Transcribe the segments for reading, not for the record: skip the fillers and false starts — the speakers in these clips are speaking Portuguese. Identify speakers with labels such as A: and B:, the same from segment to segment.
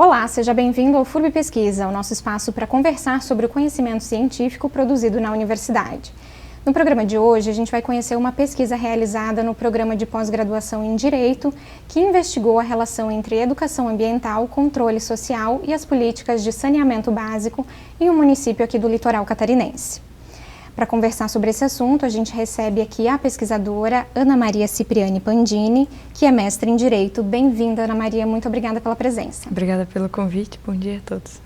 A: Olá, seja bem-vindo ao FURB Pesquisa, o nosso espaço para conversar sobre o conhecimento científico produzido na universidade. No programa de hoje, a gente vai conhecer uma pesquisa realizada no programa de pós-graduação em Direito, que investigou a relação entre educação ambiental, controle social e as políticas de saneamento básico em um município aqui do litoral catarinense. Para conversar sobre esse assunto, a gente recebe aqui a pesquisadora Ana Maria Cipriani Pandini, que é mestre em Direito. Bem-vinda, Ana Maria, muito obrigada pela presença.
B: Obrigada pelo convite, bom dia a todos.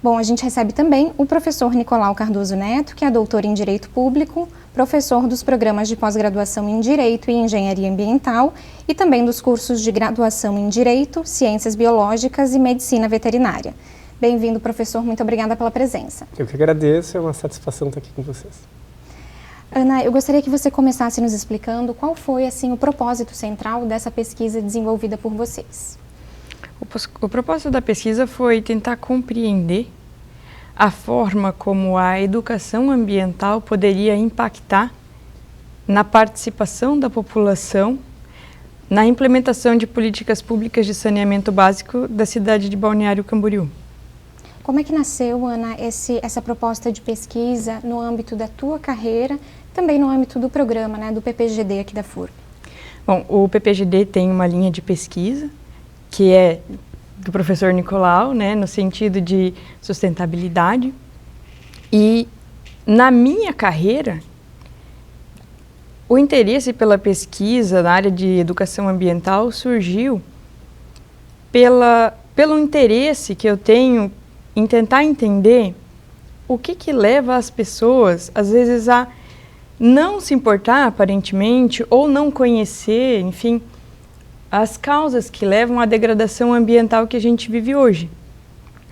A: Bom, a gente recebe também o professor Nicolau Cardoso Neto, que é doutor em Direito Público, professor dos programas de pós-graduação em Direito e Engenharia Ambiental e também dos cursos de graduação em Direito, Ciências Biológicas e Medicina Veterinária. Bem-vindo, professor, muito obrigada pela presença.
C: Eu que agradeço, é uma satisfação estar aqui com vocês.
A: Ana, eu gostaria que você começasse nos explicando qual foi, assim, o propósito central dessa pesquisa desenvolvida por vocês.
B: O propósito da pesquisa foi tentar compreender a forma como a educação ambiental poderia impactar na participação da população na implementação de políticas públicas de saneamento básico da cidade de Balneário Camboriú.
A: Como é que nasceu, Ana, essa proposta de pesquisa no âmbito da tua carreira, também no âmbito do programa, né, do PPGD aqui da FURB?
B: Bom, o PPGD tem uma linha de pesquisa que é do professor Nicolau, né, no sentido de sustentabilidade. E na minha carreira, o interesse pela pesquisa na área de educação ambiental surgiu pelo interesse que eu tenho em tentar entender o que leva as pessoas, às vezes, a não se importar, aparentemente, ou não conhecer, enfim, as causas que levam à degradação ambiental que a gente vive hoje,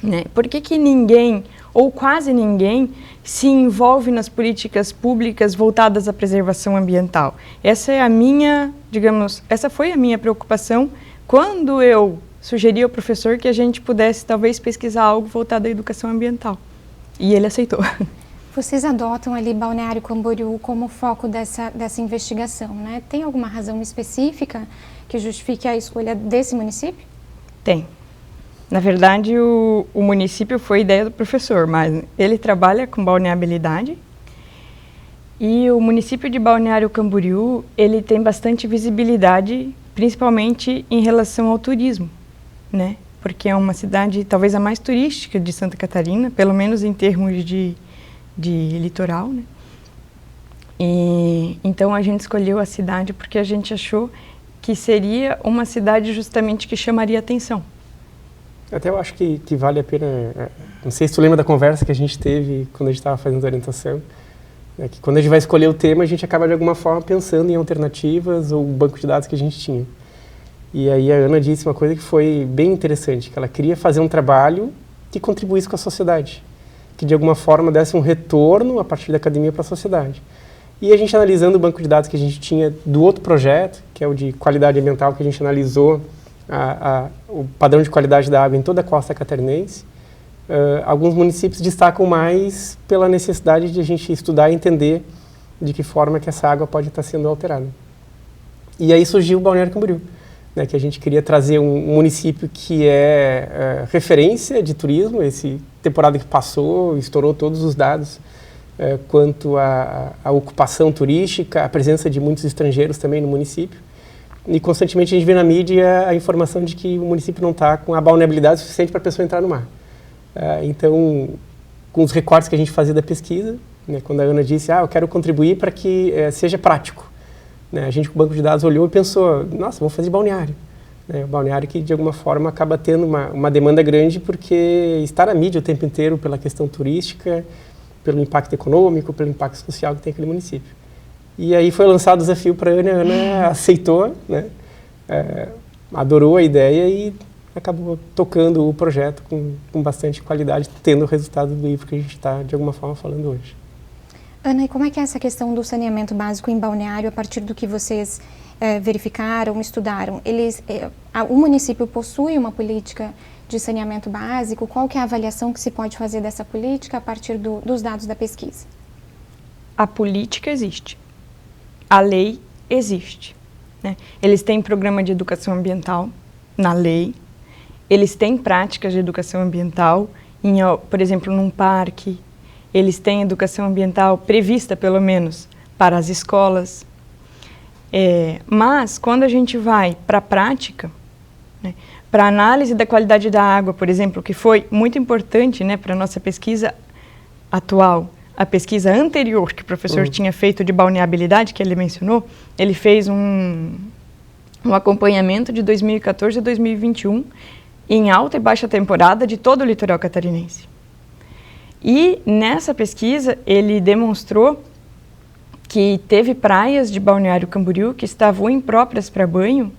B: né? Por que ninguém, ou quase ninguém, se envolve nas políticas públicas voltadas à preservação ambiental? Essa é a minha, digamos, essa foi a minha preocupação quando eu sugeri ao professor que a gente pudesse talvez pesquisar algo voltado à educação ambiental. E ele aceitou.
A: Vocês adotam ali Balneário Camboriú como foco dessa investigação, né? Tem alguma razão específica que justifique a escolha desse município?
B: Tem. Na verdade, o município foi ideia do professor, mas ele trabalha com balneabilidade. E o município de Balneário Camboriú, ele tem bastante visibilidade, principalmente em relação ao turismo, né? Porque é uma cidade talvez a mais turística de Santa Catarina, pelo menos em termos de litoral, né? E então a gente escolheu a cidade porque a gente achou que seria uma cidade justamente que chamaria atenção.
C: Até eu acho que vale a pena, não sei se tu lembra da conversa que a gente teve quando a gente estava fazendo a orientação, né, que quando a gente vai escolher o tema, a gente acaba de alguma forma pensando em alternativas ou banco de dados que a gente tinha. E aí a Ana disse uma coisa que foi bem interessante, que ela queria fazer um trabalho que contribuísse com a sociedade, que de alguma forma desse um retorno a partir da academia para a sociedade. E a gente analisando o banco de dados que a gente tinha do outro projeto, que é o de qualidade ambiental, que a gente analisou o padrão de qualidade da água em toda a costa catarinense, alguns municípios destacam mais pela necessidade de a gente estudar e entender de que forma que essa água pode estar sendo alterada. E aí surgiu o Balneário Camboriú, né, que a gente queria trazer um município que é referência de turismo. Esse temporada que passou estourou todos os dados quanto à ocupação turística, a presença de muitos estrangeiros também no município. E constantemente a gente vê na mídia a informação de que o município não está com a balneabilidade suficiente para a pessoa entrar no mar. Então, com os recortes que a gente fazia da pesquisa, né, quando a Ana disse, eu quero contribuir para que seja prático, né, a gente com o banco de dados olhou e pensou, nossa, vamos fazer balneário. Né, balneário que de alguma forma acaba tendo uma demanda grande porque está na mídia o tempo inteiro pela questão turística, pelo impacto econômico, pelo impacto social que tem aquele município. E aí foi lançado o desafio para a Ana aceitou, né, adorou a ideia e acabou tocando o projeto com bastante qualidade, tendo o resultado do livro que a gente está, de alguma forma, falando hoje.
A: Ana, e como é que é essa questão do saneamento básico em Balneário, a partir do que vocês verificaram, estudaram? O município possui uma política de saneamento básico? Qual que é a avaliação que se pode fazer dessa política a partir dos dados da pesquisa?
B: A política existe. A lei existe, né? Eles têm programa de educação ambiental na lei eles têm práticas de educação ambiental, por exemplo, num parque, eles têm educação ambiental prevista, pelo menos, para as escolas. Mas, quando a gente vai para a prática, né, para a análise da qualidade da água, por exemplo, que foi muito importante, né, para a nossa pesquisa atual, a pesquisa anterior que o professor tinha feito de balneabilidade, que ele mencionou, ele fez um acompanhamento de 2014 a 2021 em alta e baixa temporada de todo o litoral catarinense. E nessa pesquisa ele demonstrou que teve praias de Balneário Camboriú que estavam impróprias para banho.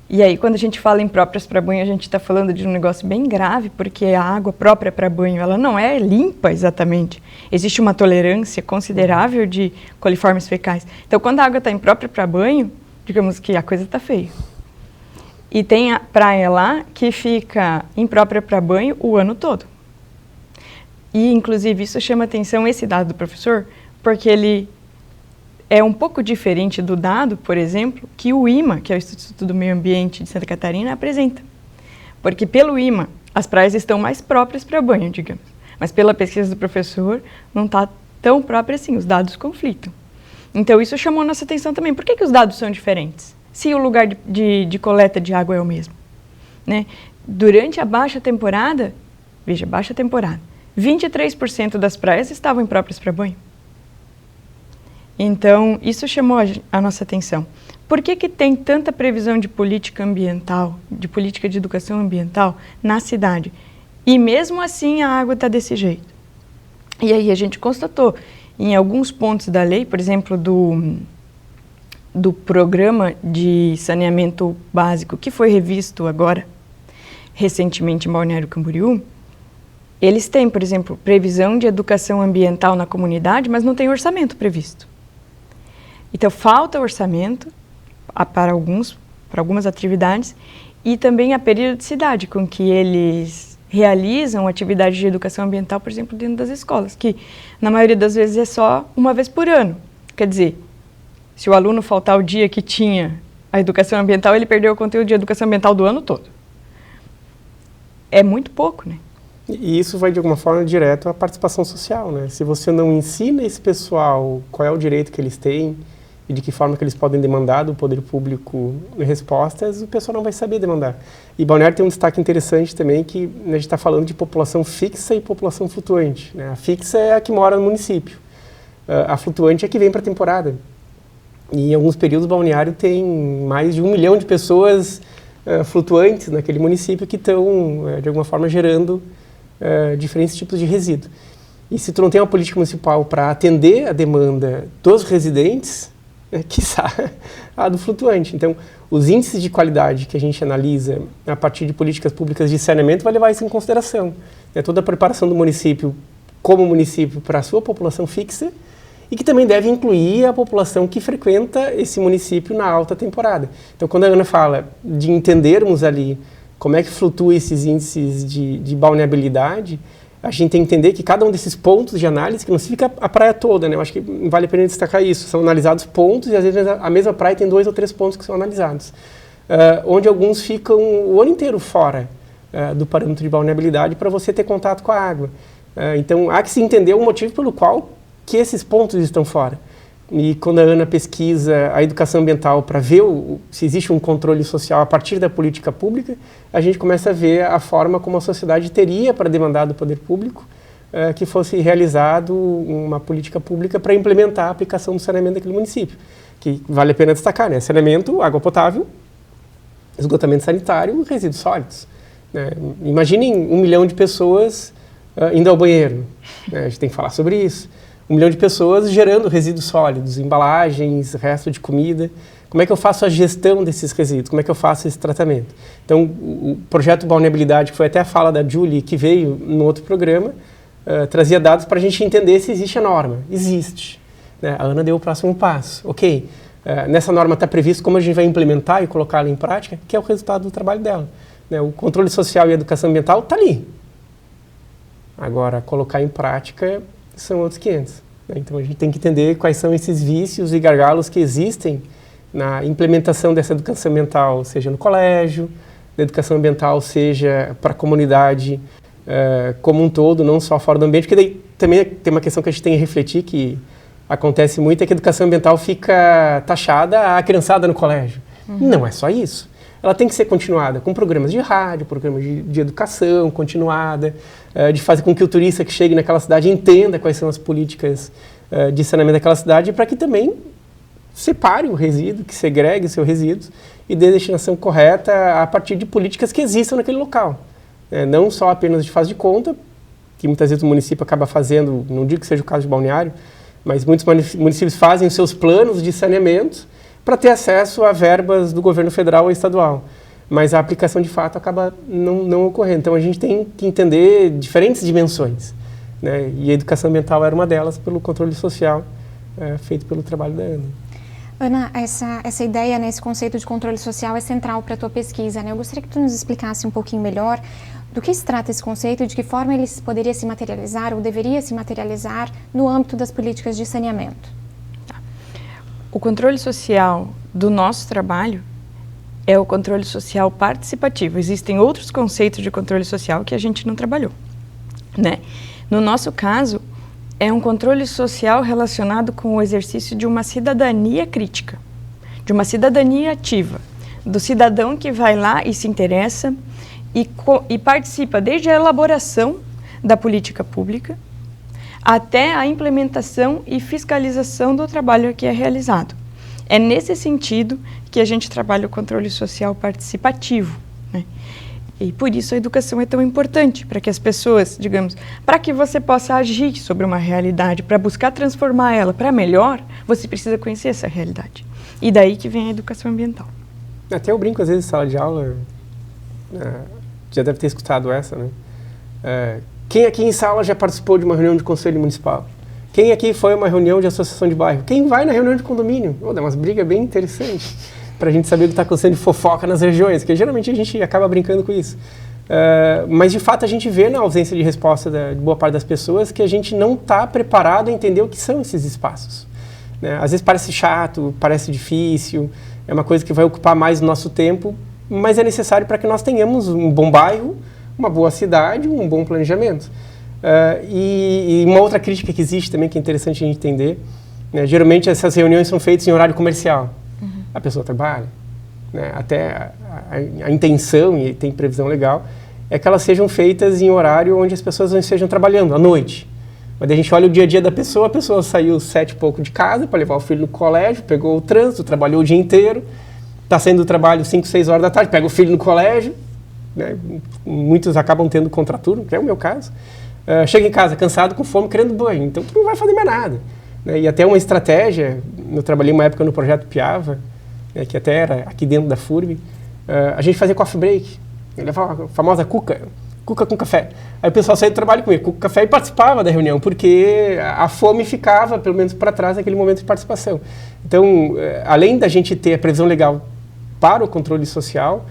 B: E aí, quando a gente fala impróprias para banho, a gente está falando de um negócio bem grave, porque a água própria para banho, ela não é limpa exatamente. Existe uma tolerância considerável de coliformes fecais. Então, quando a água está imprópria para banho, digamos que a coisa está feia. E tem a praia lá que fica imprópria para banho o ano todo. E, inclusive, isso chama atenção, esse dado do professor, porque ele é um pouco diferente do dado, por exemplo, que o IMA, que é o Instituto do Meio Ambiente de Santa Catarina, apresenta. Porque pelo IMA, as praias estão mais próprias para banho, digamos. Mas pela pesquisa do professor, não está tão própria assim, os dados conflitam. Então isso chamou nossa atenção também. Por que os dados são diferentes? Se o lugar de coleta de água é o mesmo, né? Durante a baixa temporada, veja, baixa temporada, 23% das praias estavam impróprias para banho. Então, isso chamou a nossa atenção. Por que tem tanta previsão de política ambiental, de política de educação ambiental na cidade? E mesmo assim a água está desse jeito. E aí a gente constatou em alguns pontos da lei, por exemplo, do programa de saneamento básico, que foi revisto agora, recentemente em Balneário Camboriú, eles têm, por exemplo, previsão de educação ambiental na comunidade, mas não tem orçamento previsto. Então, falta orçamento para algumas atividades e também a periodicidade com que eles realizam atividades de educação ambiental, por exemplo, dentro das escolas, que na maioria das vezes é só uma vez por ano. Quer dizer, se o aluno faltar o dia que tinha a educação ambiental, ele perdeu o conteúdo de educação ambiental do ano todo. É muito pouco, né?
C: E isso vai, de alguma forma, direto à participação social, né? Se você não ensina esse pessoal qual é o direito que eles têm e de que forma que eles podem demandar do poder público respostas, o pessoal não vai saber demandar. E Balneário tem um destaque interessante também, que a gente está falando de população fixa e população flutuante, né? A fixa é a que mora no município. A flutuante é a que vem para a temporada. E em alguns períodos, Balneário tem mais de 1 milhão de pessoas flutuantes naquele município que estão, de alguma forma, gerando diferentes tipos de resíduo. E se tu não tem uma política municipal para atender a demanda dos residentes, quiçá a do flutuante. Então, os índices de qualidade que a gente analisa a partir de políticas públicas de saneamento vai levar isso em consideração. Toda a preparação do município como município para a sua população fixa e que também deve incluir a população que frequenta esse município na alta temporada. Então, quando a Ana fala de entendermos ali como é que flutua esses índices de balneabilidade, a gente tem que entender que cada um desses pontos de análise, que não significa a praia toda, né? Eu acho que vale a pena destacar isso. São analisados pontos e às vezes a mesma praia tem 2 ou 3 pontos que são analisados. Onde alguns ficam o ano inteiro fora do parâmetro de balneabilidade para você ter contato com a água. Então, há que se entender o motivo pelo qual que esses pontos estão fora. E quando a Ana pesquisa a educação ambiental para ver se existe um controle social a partir da política pública, a gente começa a ver a forma como a sociedade teria para demandar do poder público que fosse realizado uma política pública para implementar a aplicação do saneamento daquele município. Que vale a pena destacar, né? Saneamento, água potável, esgotamento sanitário e resíduos sólidos. Né? Imaginem 1 milhão de pessoas indo ao banheiro. Né? A gente tem que falar sobre isso. 1 milhão de pessoas gerando resíduos sólidos, embalagens, resto de comida. Como é que eu faço a gestão desses resíduos? Como é que eu faço esse tratamento? Então, o projeto Balneabilidade, que foi até a fala da Julie, que veio no outro programa, trazia dados para a gente entender se existe a norma. Existe. Né? A Ana deu o próximo passo. Ok, nessa norma está previsto como a gente vai implementar e colocá-la em prática, que é o resultado do trabalho dela. Né? O controle social e a educação ambiental está ali. Agora, colocar em prática são outros 500. Né? Então, a gente tem que entender quais são esses vícios e gargalos que existem na implementação dessa educação ambiental, seja no colégio, da educação ambiental seja para a comunidade como um todo, não só fora do ambiente, porque daí também tem uma questão que a gente tem que refletir, que acontece muito, é que a educação ambiental fica taxada à criançada no colégio. Não é só isso. Ela tem que ser continuada com programas de rádio, programas de educação continuada, de fazer com que o turista que chegue naquela cidade entenda quais são as políticas de saneamento daquela cidade, para que também separe o resíduo, que segregue seus resíduos e dê a destinação correta a partir de políticas que existam naquele local. Não só apenas de faz de conta, que muitas vezes o município acaba fazendo, não digo que seja o caso de Balneário, mas muitos municípios fazem os seus planos de saneamento para ter acesso a verbas do governo federal ou estadual. Mas a aplicação, de fato, acaba não ocorrendo. Então, a gente tem que entender diferentes dimensões, né? E a educação ambiental era uma delas, pelo controle social feito pelo trabalho da Ana.
A: Ana, essa ideia, né, esse conceito de controle social é central para a tua pesquisa, né? Eu gostaria que tu nos explicasse um pouquinho melhor do que se trata esse conceito e de que forma ele poderia se materializar ou deveria se materializar no âmbito das políticas de saneamento.
B: O controle social do nosso trabalho é o controle social participativo. Existem outros conceitos de controle social que a gente não trabalhou, né? No nosso caso, é um controle social relacionado com o exercício de uma cidadania crítica, de uma cidadania ativa, do cidadão que vai lá e se interessa e participa desde a elaboração da política pública até a implementação e fiscalização do trabalho que é realizado. É nesse sentido que a gente trabalha o controle social participativo, né? E por isso a educação é tão importante, para que as pessoas, digamos, para que você possa agir sobre uma realidade, para buscar transformar ela para melhor, você precisa conhecer essa realidade. E daí que vem a educação ambiental.
C: Até eu brinco às vezes em sala de aula, já deve ter escutado essa, né? Quem aqui em sala já participou de uma reunião de conselho municipal? Quem aqui foi a uma reunião de associação de bairro? Quem vai na reunião de condomínio? Dá umas brigas bem interessantes para a gente saber o que está acontecendo de fofoca nas regiões, que geralmente a gente acaba brincando com isso. Mas de fato a gente vê na ausência de resposta de boa parte das pessoas que a gente não está preparado a entender o que são esses espaços, né? Às vezes parece chato, parece difícil, é uma coisa que vai ocupar mais o nosso tempo, mas é necessário para que nós tenhamos um bom bairro, uma boa cidade, um bom planejamento. E uma outra crítica que existe também, que é interessante a gente entender, né? Geralmente essas reuniões são feitas em horário comercial. A pessoa trabalha, né? Até a intenção, e tem previsão legal, é que elas sejam feitas em horário onde as pessoas não estejam trabalhando, à noite. Mas a gente olha o dia a dia da pessoa, a pessoa saiu 7 e pouco de casa para levar o filho no colégio, pegou o trânsito, trabalhou o dia inteiro, está saindo do trabalho 5, 6 horas da tarde, pega o filho no colégio, né? Muitos acabam tendo contraturno, que é o meu caso. Chega em casa cansado, com fome, querendo banho, então tu não vai fazer mais nada, né? E até uma estratégia, eu trabalhei uma época no projeto Piava, que até era aqui dentro da FURB, a gente fazia coffee break, levava a famosa cuca com café. Aí o pessoal saía do trabalho comigo, com café, e participava da reunião, porque a fome ficava, pelo menos para trás, naquele momento de participação. Então, além da gente ter a previsão legal para o controle social,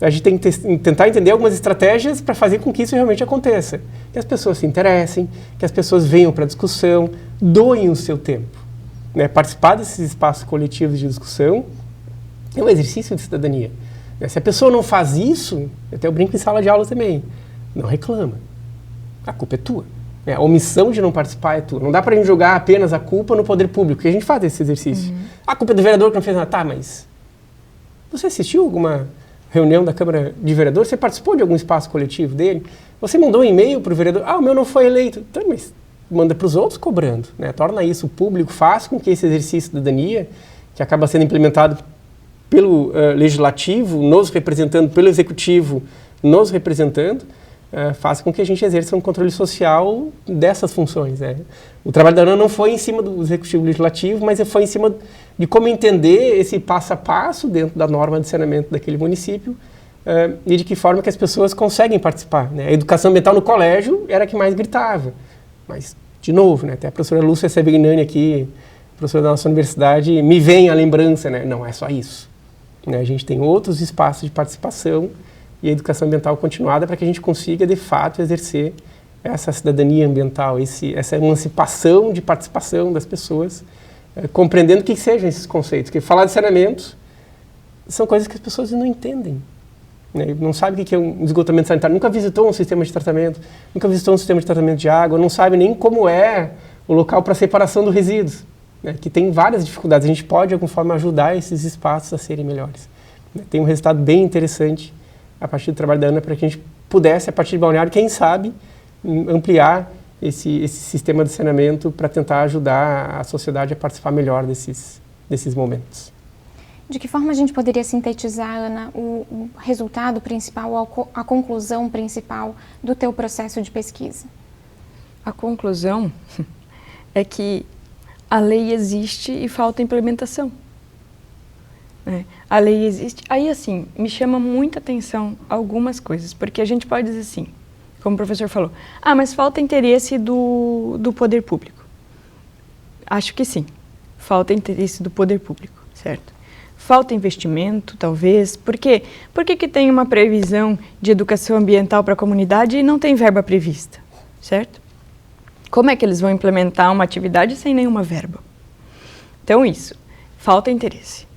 C: a gente tem que tentar entender algumas estratégias para fazer com que isso realmente aconteça. Que as pessoas se interessem, que as pessoas venham para a discussão, doem o seu tempo, né? Participar desses espaços coletivos de discussão é um exercício de cidadania. Se a pessoa não faz isso, até eu brinco em sala de aula também, não reclama. A culpa é tua. A omissão de não participar é tua. Não dá para a gente jogar apenas a culpa no poder público, porque a gente faz esse exercício. A culpa é do vereador que não fez nada. Tá, mas você assistiu alguma reunião da Câmara de Vereadores? Você participou de algum espaço coletivo dele? Você mandou um e-mail para o vereador? O meu não foi eleito. Então, mas manda para os outros cobrando, né? Torna isso público, faz com que esse exercício de cidadania, que acaba sendo implementado pelo legislativo, nos representando, pelo executivo, nos representando, faça com que a gente exerça um controle social dessas funções, né? O trabalho da Ana não foi em cima do executivo legislativo, mas foi em cima de como entender esse passo a passo dentro da norma de saneamento daquele município e de que forma que as pessoas conseguem participar, né? A educação ambiental no colégio era a que mais gritava, mas, de novo, né, até a professora Lúcia Sevignani aqui, professora da nossa universidade, me vem a lembrança, né? Não é só isso, né? A gente tem outros espaços de participação e a educação ambiental continuada para que a gente consiga, de fato, exercer essa cidadania ambiental, essa emancipação de participação das pessoas, compreendendo o que sejam esses conceitos. Porque falar de saneamento são coisas que as pessoas não entendem. né? Não sabe o que é um esgotamento sanitário, nunca visitou um sistema de tratamento, nunca visitou um sistema de tratamento de água, não sabe nem como é o local para separação dos resíduos, né? Que tem várias dificuldades. A gente pode, de alguma forma, ajudar esses espaços a serem melhores. Tem um resultado bem interessante a partir do trabalho da Ana para que a gente pudesse, a partir de Balneário, quem sabe, ampliar esse sistema de saneamento para tentar ajudar a sociedade a participar melhor desses momentos.
A: De que forma a gente poderia sintetizar, Ana, o resultado principal, a conclusão principal do teu processo de pesquisa?
B: A conclusão é que a lei existe e falta implementação. A lei existe. Aí, assim, me chama muita atenção algumas coisas, porque a gente pode dizer assim, como o professor falou, mas falta interesse do poder público. Acho que sim, falta interesse do poder público, certo? Falta investimento, talvez. Por quê? Por que tem uma previsão de educação ambiental para a comunidade e não tem verba prevista, certo? Como é que eles vão implementar uma atividade sem nenhuma verba? Então, isso, falta interesse.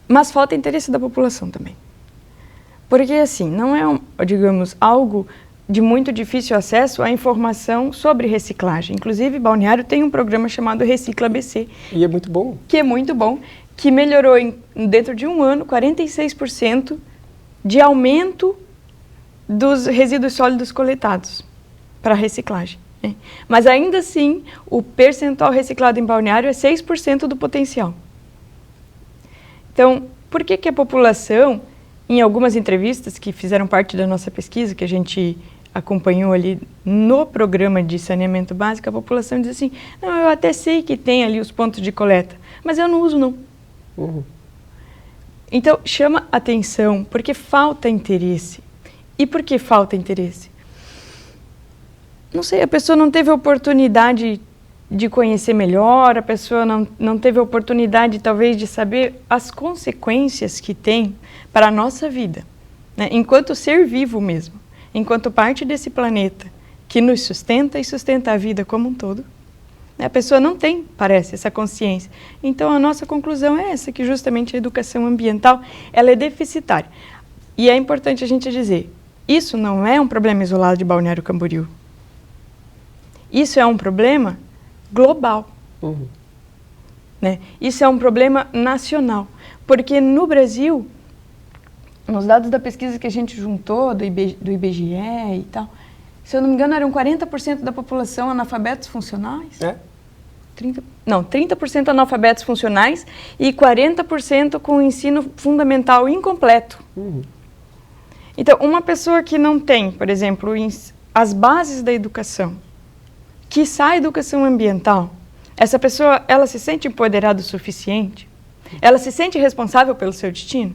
B: Mas falta interesse da população também. Porque, assim, não é, digamos, algo de muito difícil acesso à informação sobre reciclagem. Inclusive, Balneário tem um programa chamado Recicla ABC.
C: E é muito bom.
B: Que é muito bom, que melhorou, dentro de um ano, 46% de aumento dos resíduos sólidos coletados para reciclagem. Né? Mas, ainda assim, o percentual reciclado em Balneário é 6% do potencial. Então, por que a população, em algumas entrevistas que fizeram parte da nossa pesquisa, que a gente acompanhou ali no programa de saneamento básico, a população diz assim, não, eu até sei que tem ali os pontos de coleta, mas eu não uso não. Então, chama atenção, porque falta interesse. E por que falta interesse? Não sei, a pessoa não teve oportunidade de conhecer melhor, a pessoa não teve oportunidade, talvez, de saber as consequências que tem para a nossa vida, né? Enquanto ser vivo mesmo, enquanto parte desse planeta que nos sustenta e sustenta a vida como um todo. A pessoa não tem, parece, essa consciência. Então, a nossa conclusão é essa, que justamente a educação ambiental ela é deficitária. E é importante a gente dizer, isso não é um problema isolado de Balneário Camboriú. Isso é um problema global. Né? Isso é um problema nacional. Porque no Brasil, nos dados da pesquisa que a gente juntou, do IBGE e tal, se eu não me engano, eram 40% da população analfabetos funcionais. 30% analfabetos funcionais e 40% com ensino fundamental incompleto. Então, uma pessoa que não tem, por exemplo, as bases da educação, quiçá a educação ambiental, essa pessoa, ela se sente empoderada o suficiente? Ela se sente responsável pelo seu destino?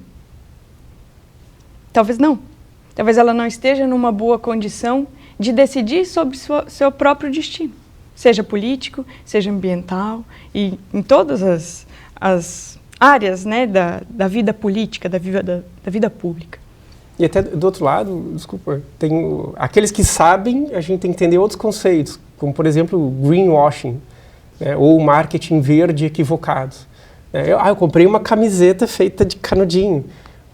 B: Talvez não. Talvez ela não esteja numa boa condição de decidir sobre seu próprio destino. Seja político, seja ambiental, e em todas as áreas, né, da vida política, da vida pública.
C: E até do outro lado, desculpa, tem aqueles que sabem, a gente tem que entender outros conceitos, como, por exemplo, o greenwashing, né, ou marketing verde equivocado. Eu comprei uma camiseta feita de canudinho.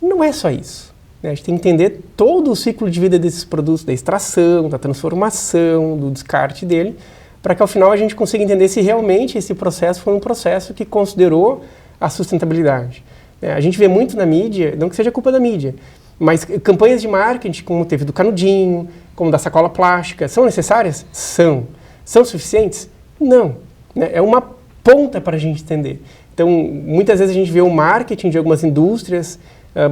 C: Não é só isso. Né? A gente tem que entender todo o ciclo de vida desses produtos, da extração, da transformação, do descarte dele, para que ao final a gente consiga entender se realmente esse processo foi um processo que considerou a sustentabilidade. A gente vê muito na mídia, não que seja culpa da mídia, mas campanhas de marketing, como teve do canudinho, como da sacola plástica, são necessárias? São. São suficientes? Não. Né? É uma ponta para a gente entender. Então, muitas vezes a gente vê o marketing de algumas indústrias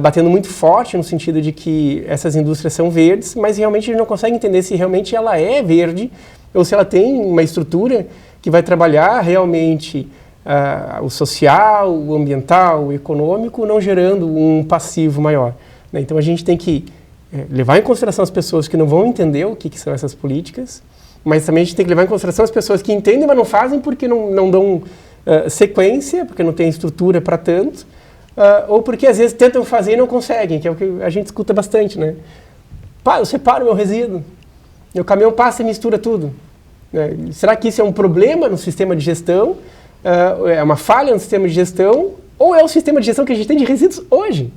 C: batendo muito forte no sentido de que essas indústrias são verdes, mas realmente a gente não consegue entender se realmente ela é verde ou se ela tem uma estrutura que vai trabalhar realmente o social, o ambiental, o econômico, não gerando um passivo maior. Né? Então a gente tem que levar em consideração as pessoas que não vão entender o que são essas políticas, mas também a gente tem que levar em consideração as pessoas que entendem, mas não fazem porque não dão sequência, porque não tem estrutura para tanto, ou porque às vezes tentam fazer e não conseguem, que é o que a gente escuta bastante, né? Eu separo meu resíduo, meu caminhão passa e mistura tudo. Será que isso é um problema no sistema de gestão? É uma falha no sistema de gestão? Ou é o sistema de gestão que a gente tem de resíduos hoje?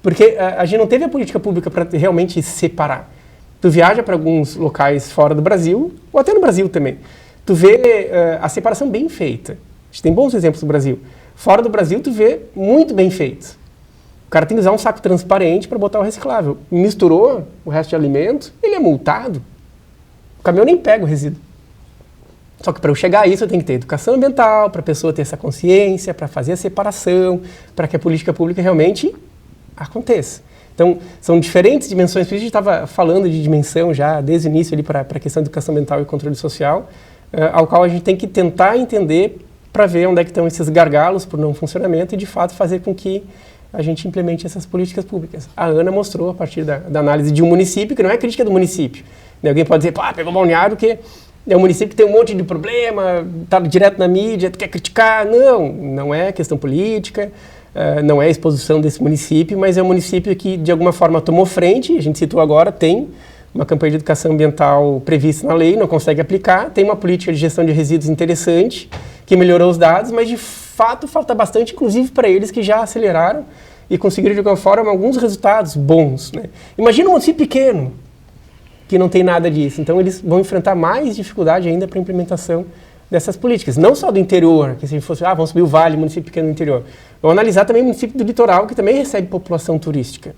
C: Porque a gente não teve a política pública para realmente separar. Tu viaja para alguns locais fora do Brasil, ou até no Brasil também. Tu vê a separação bem feita. A gente tem bons exemplos do Brasil. Fora do Brasil, tu vê muito bem feito. O cara tem que usar um saco transparente para botar o reciclável. Misturou o resto de alimento, ele é multado. O caminhão nem pega o resíduo. Só que para eu chegar a isso, eu tenho que ter educação ambiental, para a pessoa ter essa consciência, para fazer a separação, para que a política pública realmente aconteça. Então, são diferentes dimensões. Por isso a gente estava falando de dimensão já desde o início ali para a questão de educação ambiental e controle social, ao qual a gente tem que tentar entender para ver onde é que estão esses gargalos por não funcionamento e, de fato, fazer com que a gente implemente essas políticas públicas. A Ana mostrou, a partir da análise de um município, que não é crítica do município. Né? Alguém pode dizer, pá, pegou Balneário, que é um município que tem um monte de problema, está direto na mídia, tu quer criticar. Não, não é questão política, não é a exposição desse município, mas é um município que, de alguma forma, tomou frente, a gente citou agora, tem uma campanha de educação ambiental prevista na lei, não consegue aplicar, tem uma política de gestão de resíduos interessante, que melhorou os dados, mas de fato falta bastante, inclusive para eles que já aceleraram e conseguiram de alguma forma alguns resultados bons. Né? Imagina um município pequeno que não tem nada disso, então eles vão enfrentar mais dificuldade ainda para a implementação dessas políticas, não só do interior, que se a gente fosse, vamos subir o vale, município pequeno do interior, vamos analisar também o município do litoral, que também recebe população turística,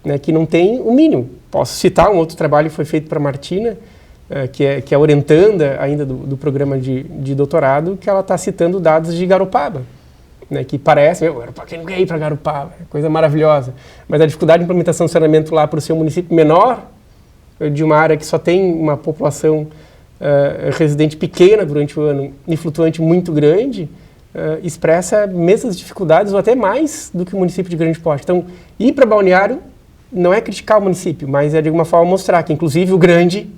C: né, que não tem o mínimo. Posso citar um outro trabalho que foi feito para a Martina, que é orientanda ainda do programa de doutorado, que ela está citando dados de Garopaba, né, que parece, quem não quer ir para Garopaba, é coisa maravilhosa, mas a dificuldade de implementação do saneamento lá para o seu município menor, de uma área que só tem uma população residente pequena durante o ano e flutuante muito grande, expressa mesmas dificuldades ou até mais do que o município de grande porte. Então, ir para Balneário não é criticar o município, mas é de alguma forma mostrar que, inclusive, o grande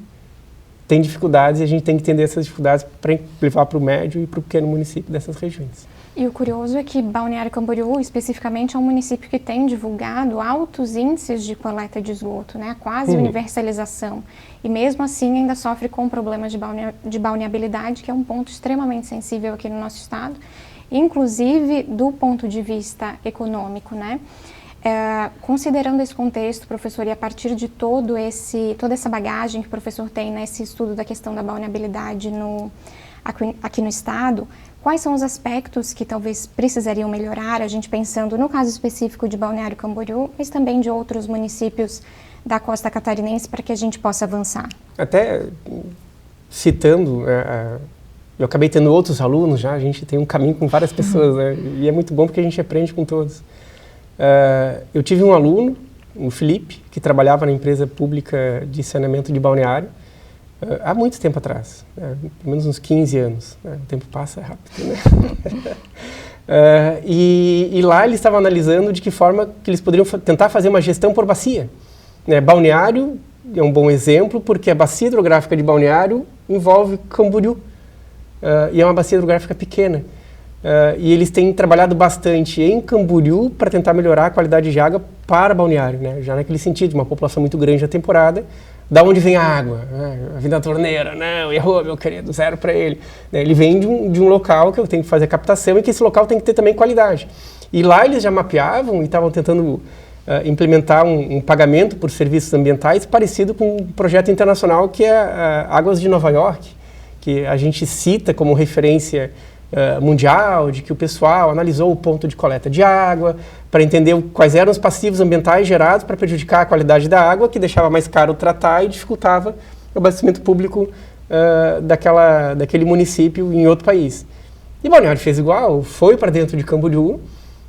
C: tem dificuldades e a gente tem que entender essas dificuldades para levar para o médio e para o pequeno município dessas regiões.
A: E o curioso é que Balneário Camboriú, especificamente, é um município que tem divulgado altos índices de coleta de esgoto, né? Quase universalização. E mesmo assim ainda sofre com problemas de balneabilidade, que é um ponto extremamente sensível aqui no nosso estado, inclusive do ponto de vista econômico, né? Considerando esse contexto, professor, e a partir de toda essa bagagem que o professor tem nesse estudo da questão da balneabilidade aqui no estado, quais são os aspectos que talvez precisariam melhorar, a gente pensando no caso específico de Balneário Camboriú, mas também de outros municípios da costa catarinense, para que a gente possa avançar? Até
C: citando, eu acabei tendo outros alunos já, a gente tem um caminho com várias pessoas, né? E é muito bom porque a gente aprende com todos. Eu tive um aluno, o Felipe, que trabalhava na empresa pública de saneamento de Balneário, há muito tempo atrás, pelo menos uns 15 anos. O tempo passa rápido, né? E lá eles estavam analisando de que forma que eles poderiam tentar fazer uma gestão por bacia. Balneário é um bom exemplo, porque a bacia hidrográfica de Balneário envolve Camboriú, e é uma bacia hidrográfica pequena. E eles têm trabalhado bastante em Camboriú para tentar melhorar a qualidade de água para Balneário, né? Já naquele sentido, de uma população muito grande na temporada. Da onde vem a água? A vida da torneira, não, errou, meu querido, zero para ele. Ele vem de um local que eu tenho que fazer a captação e que esse local tem que ter também qualidade. E lá eles já mapeavam e estavam tentando implementar um pagamento por serviços ambientais parecido com um projeto internacional que é Águas de Nova York, que a gente cita como referência mundial, de que o pessoal analisou o ponto de coleta de água para entender quais eram os passivos ambientais gerados para prejudicar a qualidade da água, que deixava mais caro tratar e dificultava o abastecimento público daquele município em outro país. E Balneário fez igual, foi para dentro de Camboriú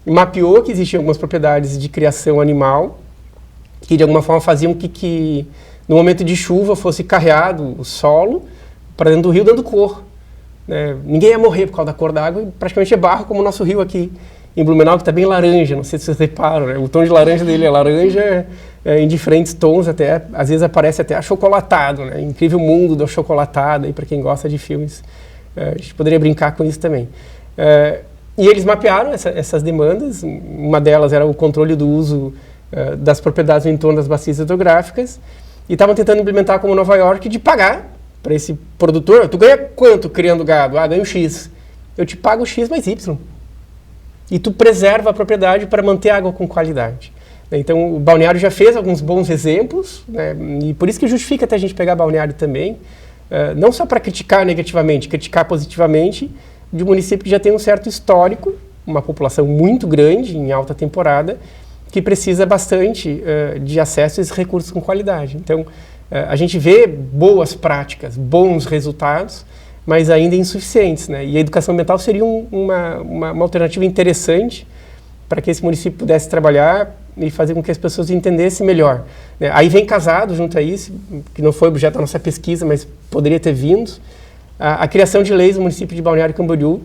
C: e mapeou que existiam algumas propriedades de criação animal que de alguma forma faziam que no momento de chuva fosse carreado o solo para dentro do rio dando cor. Ninguém ia morrer por causa da cor da água, e praticamente é barro como o nosso rio aqui em Blumenau, que está bem laranja, não sei se vocês reparam, né? O tom de laranja dele é laranja em diferentes tons, até, às vezes aparece até achocolatado, né? Incrível mundo do achocolatado, para quem gosta de filmes, a gente poderia brincar com isso também. E eles mapearam essas demandas, uma delas era o controle do uso das propriedades no entorno das bacias hidrográficas, e estavam tentando implementar como Nova York de pagar para esse produtor. Tu ganha quanto criando gado? Ganho X. Eu te pago X mais Y. E tu preserva a propriedade para manter a água com qualidade. Então, o Balneário já fez alguns bons exemplos, né, e por isso que justifica até a gente pegar Balneário também, não só para criticar negativamente, criticar positivamente, de um município que já tem um certo histórico, uma população muito grande, em alta temporada, que precisa bastante de acesso a esses recursos com qualidade. Então, a gente vê boas práticas, bons resultados, mas ainda insuficientes, né? E a educação ambiental seria uma alternativa interessante para que esse município pudesse trabalhar e fazer com que as pessoas entendessem melhor, né? Aí vem casado junto a isso, que não foi objeto da nossa pesquisa, mas poderia ter vindo, a criação de leis no município de Balneário Camboriú,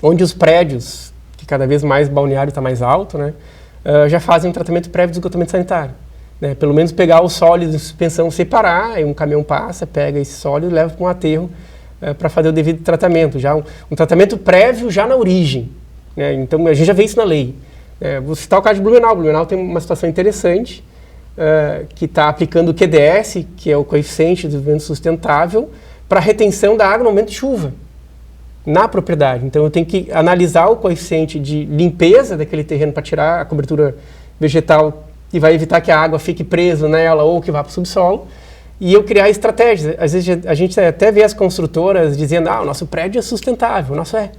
C: onde os prédios, que cada vez mais Balneário está mais alto, né, já fazem um tratamento prévio de esgotamento sanitário. Né? Pelo menos pegar o sólido em suspensão, separar, aí um caminhão passa, pega esse sólido e leva para um aterro para fazer o devido tratamento. Já um tratamento prévio já na origem. Né? Então, a gente já vê isso na lei. Vou citar o caso de Blumenau. Blumenau tem uma situação interessante, que está aplicando o QDS, que é o Coeficiente de Desenvolvimento Sustentável, para retenção da água no momento de chuva, na propriedade. Então, eu tenho que analisar o coeficiente de limpeza daquele terreno para tirar a cobertura vegetal que vai evitar que a água fique presa nela ou que vá para o subsolo, e eu criar estratégias. Às vezes a gente até vê as construtoras dizendo, o nosso prédio é sustentável, o nosso é.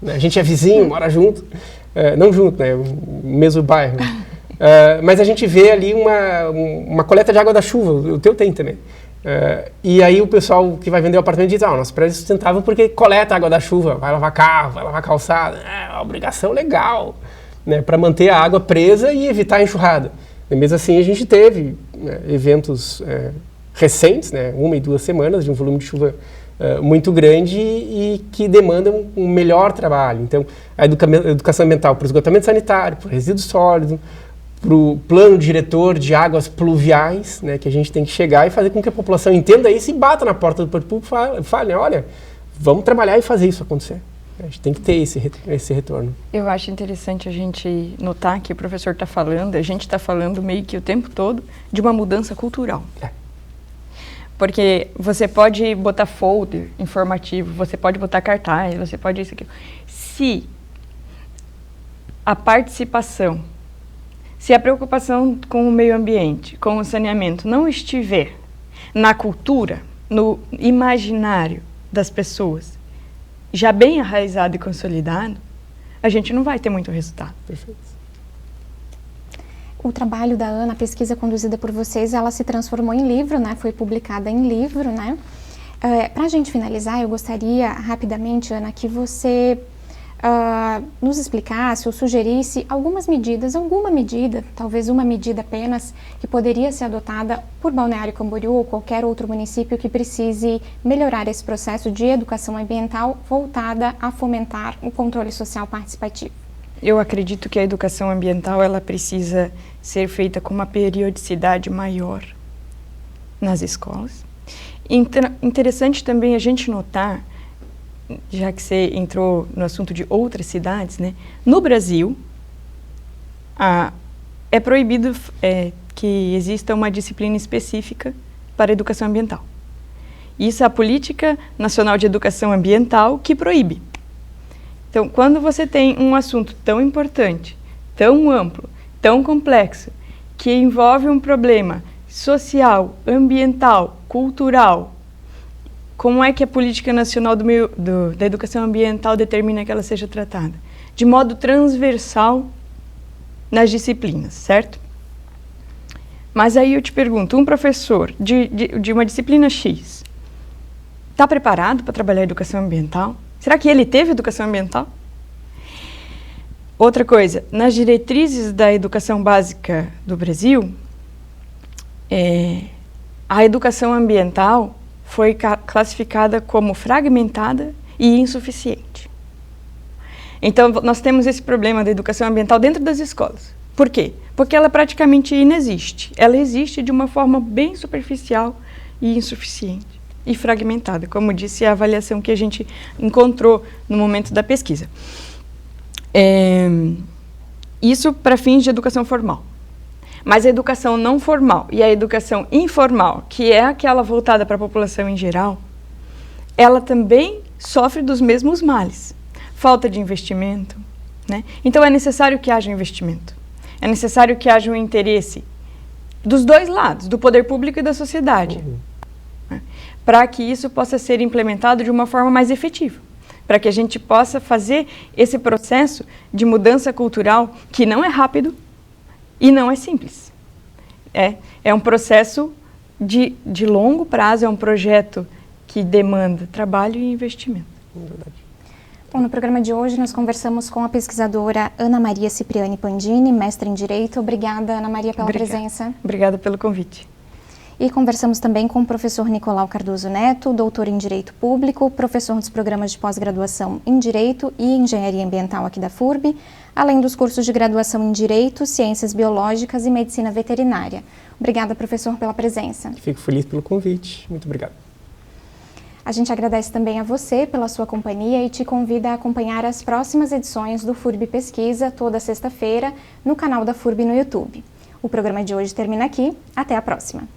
C: A gente é vizinho, mora junto. Não junto, né? Mesmo bairro. Mas a gente vê ali uma coleta de água da chuva, o teu tem também. E aí o pessoal que vai vender o apartamento diz, nosso prédio é sustentável porque coleta água da chuva, vai lavar carro, vai lavar calçada, é uma obrigação legal, né, para manter a água presa e evitar a enxurrada. E mesmo assim a gente teve eventos recentes, né, 1 e 2 semanas, de um volume de chuva muito grande e que demandam um melhor trabalho. Então, a educação ambiental para o esgotamento sanitário, para o resíduo sólido, para o plano diretor de águas pluviais, né, que a gente tem que chegar e fazer com que a população entenda isso e bata na porta do poder público e fale, olha, vamos trabalhar e fazer isso acontecer. A gente tem que ter esse retorno.
B: Eu acho interessante a gente notar que o professor está falando, a gente está falando meio que o tempo todo de uma mudança cultural. Porque você pode botar folder informativo, você pode botar cartaz, você pode isso, aquilo. Se a participação, se a preocupação com o meio ambiente, com o saneamento não estiver na cultura, no imaginário das pessoas, já bem arraizado e consolidado, a gente não vai ter muito resultado.
C: Perfeito.
A: O trabalho da Ana, a pesquisa conduzida por vocês, ela se transformou em livro, né? Foi publicada em livro, né? Para a gente finalizar, eu gostaria rapidamente, Ana, que você nos explicasse ou sugerisse alguma medida, talvez uma medida apenas, que poderia ser adotada por Balneário Camboriú ou qualquer outro município que precise melhorar esse processo de educação ambiental voltada a fomentar o controle social participativo.
B: Eu acredito que a educação ambiental ela precisa ser feita com uma periodicidade maior nas escolas. Interessante também a gente notar, já que você entrou no assunto de outras cidades, né? No Brasil, é proibido que exista uma disciplina específica para a educação ambiental. Isso é a Política Nacional de Educação Ambiental que proíbe. Então, quando você tem um assunto tão importante, tão amplo, tão complexo, que envolve um problema social, ambiental, cultural, como é que a Política Nacional da Educação Ambiental determina que ela seja tratada? De modo transversal nas disciplinas, certo? Mas aí eu te pergunto, um professor de uma disciplina X está preparado para trabalhar educação ambiental? Será que ele teve educação ambiental? Outra coisa, nas diretrizes da educação básica do Brasil, a educação ambiental foi classificada como fragmentada e insuficiente. Então, nós temos esse problema da educação ambiental dentro das escolas. Por quê? Porque ela praticamente inexiste. Ela existe de uma forma bem superficial e insuficiente e fragmentada, como disse a avaliação que a gente encontrou no momento da pesquisa. Isso para fins de educação formal. Mas a educação não formal e a educação informal, que é aquela voltada para a população em geral, ela também sofre dos mesmos males. Falta de investimento, né? Então é necessário que haja investimento. É necessário que haja um interesse dos dois lados, do poder público e da sociedade, para que isso possa ser implementado de uma forma mais efetiva, para que a gente possa fazer esse processo de mudança cultural que não é rápido e não é simples. É um processo de longo prazo, é um projeto que demanda trabalho e investimento.
A: Bom, no programa de hoje nós conversamos com a pesquisadora Ana Maria Cipriani Pandini, mestre em Direito. Obrigada, Ana Maria, pela presença.
B: Obrigada pelo convite.
A: E conversamos também com o professor Nicolau Cardoso Neto, doutor em Direito Público, professor dos programas de pós-graduação em Direito e Engenharia Ambiental aqui da FURB, além dos cursos de graduação em Direito, Ciências Biológicas e Medicina Veterinária. Obrigada, professor, pela presença.
C: Fico feliz pelo convite. Muito obrigado.
A: A gente agradece também a você pela sua companhia e te convida a acompanhar as próximas edições do FURB Pesquisa, toda sexta-feira, no canal da FURB no YouTube. O programa de hoje termina aqui. Até a próxima.